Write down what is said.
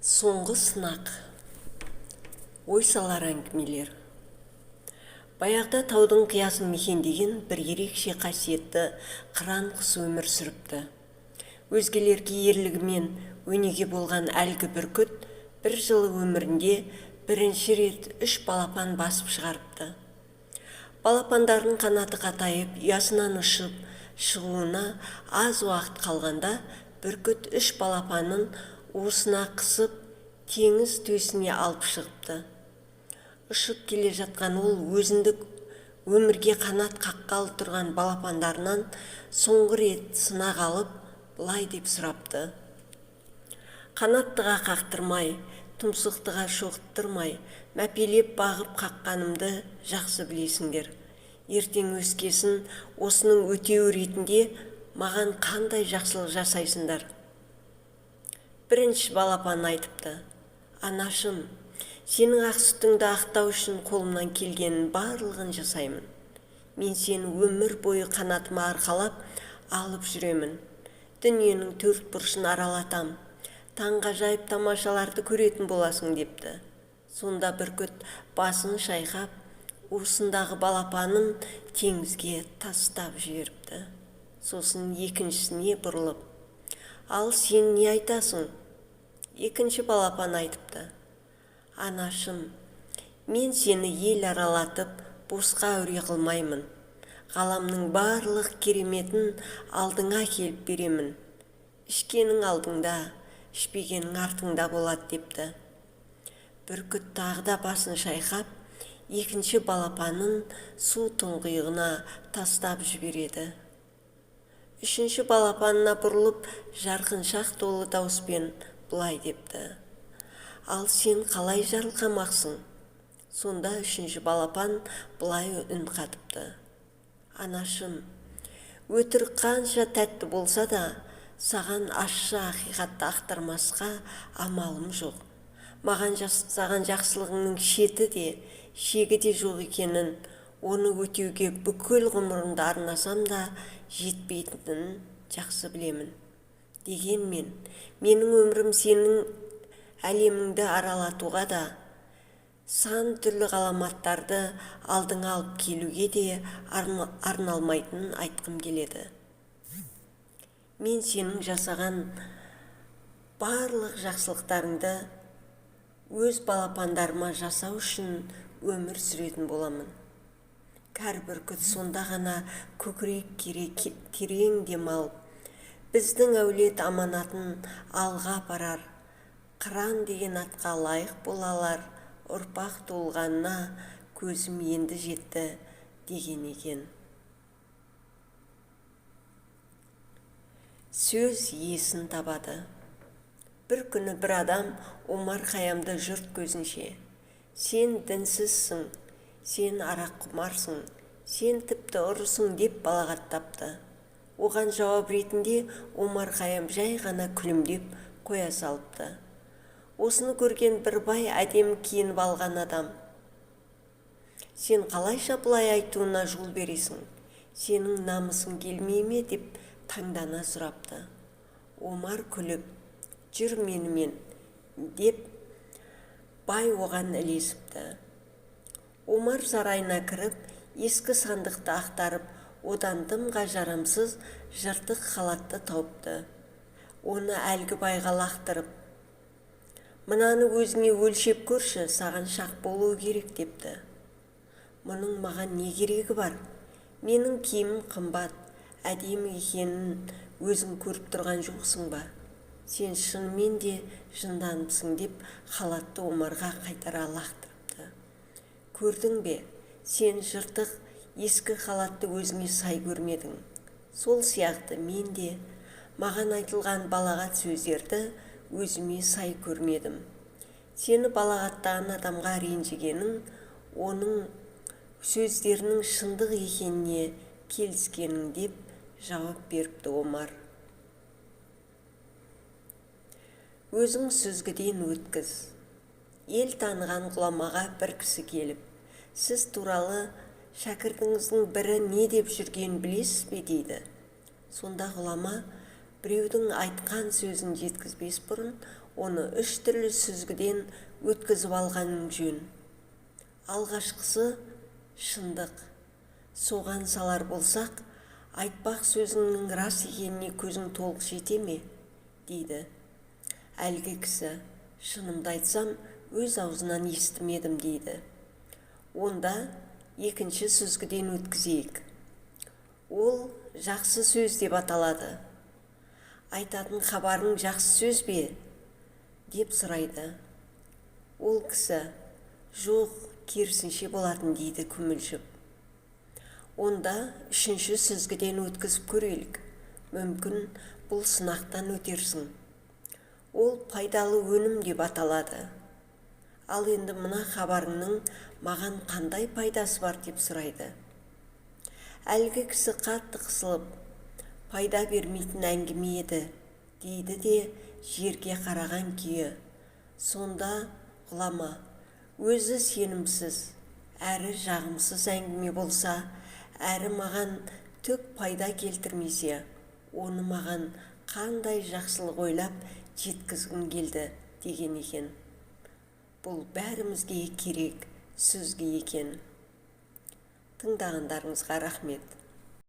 Соңғы сынақ. Ой салар әңгімелер. Баяғыда таудың қиясын мекендеген бір ерекше қасиетті қыран құс өмір сүріпті. Өзгелерге ерлігімен өнеге болған әлгі бүркіт бір жылы өмірінде бірінші рет 3 балапан басып шығарыпты. Балапандардың қанаты қатайып, ұясынан ұшып шығуына аз уақыт қалғанда бүркіт 3 балапанын уысына қысып, теңіз төсіне алып шығыпты. Ұшып келе жатқан ол өзіндік өмірге қанат қаққалы тұрған балапандарынан соңғы рет сынақ алып, былай деп сұрапты: «Қанаттыға қақтырмай, тұмсықтыға шоқтырмай, мәпелеп бағып қаққанымды жақсы білесіңдер. Ертең өскесін осының өтеуі ретінде маған қандай жақсылық жасайсыңдар?» Бірінші балапан айтыпты: «Анашым, сенің ақ сүтіңді ақтау үшін қолымнан келгенін барлығын жасаймын. Мен сені өмір бойы қанатыма арқалап алып жүремін. Дүниенің 4 бұрышын аралатам. Таңғажайып тамашаларды көретін боласың» депті. Сонда бүркіт басын шайқап, уысындағы балапанын теңізге тастап жіберіпті. Сосын екіншісіне бұрылып: «Ал сен не айтасың?» Екінші балапан айтыпты: «Анашым, мен сені ел аралатып, босқа әуре қылмаймын. Ғаламның барлық кереметін алдыңа келіп беремін. Ішкенің алдыңда, ішпегенің артыңда болады» депті. Бүркіт тағы да басын шайқап, екінші балапанын су тұңғиығына тастап жібереді. Үшінші балапанына бұрылып, жарқыншақ толы дауыспен былай депті: «Ал сен қалай жарылқамақсың?» Сонда үшінші балапан былай үн қатыпты: «Анашым, өтірік қанша тәтті болса да, саған ащы ақиқатты ақтармасқа амалым жоқ. Маған жасаған жақсылығыңның шеті де, шегі де жоқ екенін, оны өтеуге бүкіл ғұмырымды арнасам да жетпейтінін жақсы білемін. Дегенмен, менің өмірім сенің әлеміңді аралатуға да, сан түрлі ғаламаттарды алдыңа алып келуге де арналмайтынын айтқым келеді. Мен сенің жасаған барлық жақсылықтарыңды өз балапандарыма жасау үшін өмір сүретін боламын». Кәрі бүркіт сонда ғана көкірек терең демалып, біздің әулет аманатын алға апарар, қыран деген атқа лайық болалар, ұрпақ толғанына көзім енді жетті деген екен. Сөз иесін табады. Бір күні бір адам Омар Хайямды жұрт көзінше: «Сен дінсізсің, сен арақ құмарсың, сен тіпті ұрысың» деп балағаттапты. Оған жауап ретінде Омар Хайям жай ғана күлімдеп қоя салыпты. Осыны көрген бір бай әдемі киініп алған адам: «Сен қалайша бұлай айтуына жол бересің? Сенің намысың келмей ме?» деп таңдана сұрапты. Омар күліп: «Жүр менімен» деп бай оған ілесіпті. Омар сарайына кіріп, ескі сандықты ақтарып, одан дымға жарамсыз жыртық халатты тауыпты. Оны әлгі байға лақтырып: «Мынаны өзіңе өлшеп көрші, саған шақ болуы керек» депті. «Мұның маған не керегі бар? Менің киімім қымбат, әдемі екенін өзің көріп тұрған жоқсың ба? Сен шынымен де жынданыпсың» деп халатты Омарға қайтара лақтырыпты. «Көрдің бе, сен жыртық ескі халатты өзіңе сай көрмедің. Сол сияқты мен де маған айтылған балағат сөздерді өзіме сай көрмедім. Сені балағаттаған адамға ренжігенің, оның сөздерінің шындық екеніне келіскенің» деп жауап беріпті Омар. Өзің сүзгіден өткіз. Ел таныған ғұламаға бір кісі келіп: «Сіз туралы шәкіртіңіздің бірі не деп жүрген білесіз бе?» дейді. Сонда ғұлама біреудің айтқан сөзін жеткізбес бұрын оны 3 түрлі сүзгіден өткізіп алғаның жөн. Алғашқысы шындық. Соған салар болсақ, айтпақ сөзіңнің рас екеніне көзің толық жете ме? дейді. Әлгі кісі, шынымды айтсам, өз аузынан естімедім дейді. Онда екінші сүзгіден өткізейік. Ол жақсы сөз деп аталады. Айтатын хабарың жақсы сөз бе? Деп сұрайды. Ол кісі, жоқ, керісінше болатын дейді күмілжіп. Онда үшінші сүзгіден өткізіп көрелік. Мүмкін бұл сынақтан өтерсің. Ол пайдалы өнім деп аталады. Ал енді мына хабарыңның маған қандай пайдасы бар деп сұрайды. Әлгі кісі қатты қысылып, пайда бермейтін әңгіме еді, дейді де жерге қараған күйі. Сонда ғұлама, өзі сенімсіз, әрі жағымсыз әңгіме болса, әрі маған түк пайда келтірмесе, оны маған қандай жақсылық ойлап жеткізгім келді деген екен. Бұл бәрімізге керек сөзге екен. Тыңдағандарыңызға рахмет.